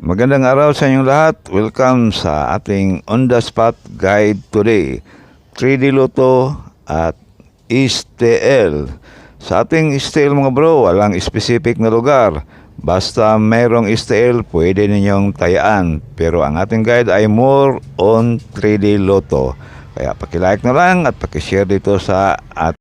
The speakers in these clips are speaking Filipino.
Magandang araw sa inyong lahat. Welcome sa ating on the spot guide today. 3D Lotto at STL. Sa ating STL mga bro, walang specific na lugar. Basta mayroong STL, pwede ninyong tayaan. Pero ang ating guide ay more on 3D Lotto. Kaya pakilike na lang at pakishare dito sa at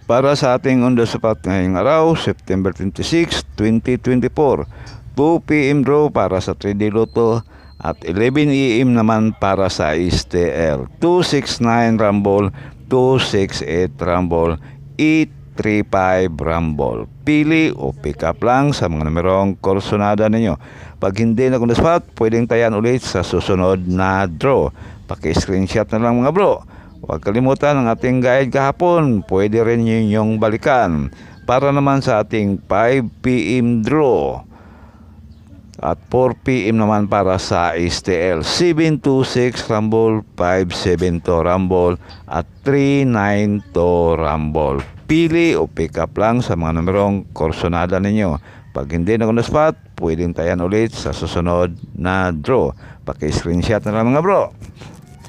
para sa ating on the spot ngayong araw, September 26, 2024. 2 p.m. draw para sa 3D Lotto at 11 a.m. naman para sa STL. 269 Rumble, 268 Rumble, 835 Rumble. Pili o pick up lang sa mga numerong korsonada ninyo. Pag hindi na kung spot, pwedeng tayan ulit sa susunod na draw. Paki-screenshot na lang mga bro. Huwag kalimutan ang ating guide kahapon. Pwede rin yung balikan. Para naman sa ating 5 p.m. draw. At 4 p.m. naman para sa STL. 726 Rumble, 572 Rumble, at 392 Rumble. Pili o pick up lang sa mga numerong korsonada ninyo. Pag hindi na spot, pwedeng tayan ulit sa susunod na draw. Paki-screenshot na lang mga bro.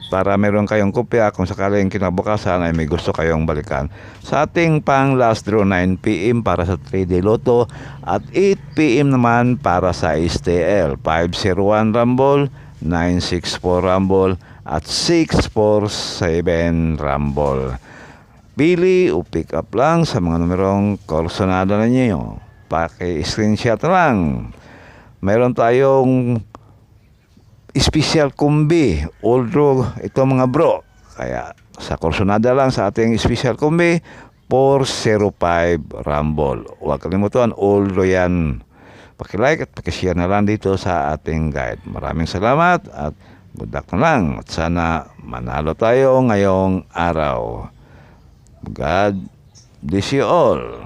Para meron kayong kopya kung sakaling kinabukasan ay may gusto kayong balikan. Sa ating pang last draw, 9 p.m. para sa 3D Lotto at 8 p.m. naman para sa STL. 501 Rumble, 964 Rumble at 647 Rumble. Pili o pick up lang sa mga numerong korsonada ninyo. Paki-screenshot lang. Meron tayong special kombi, although ito mga bro, kaya sa korsonada lang sa ating special kombi 405 Rumble. Huwag kalimutan, although yan, pakilike at pakishare na lang dito sa ating guide. Maraming salamat at good luck na lang at sana manalo tayo ngayong araw. God bless you all.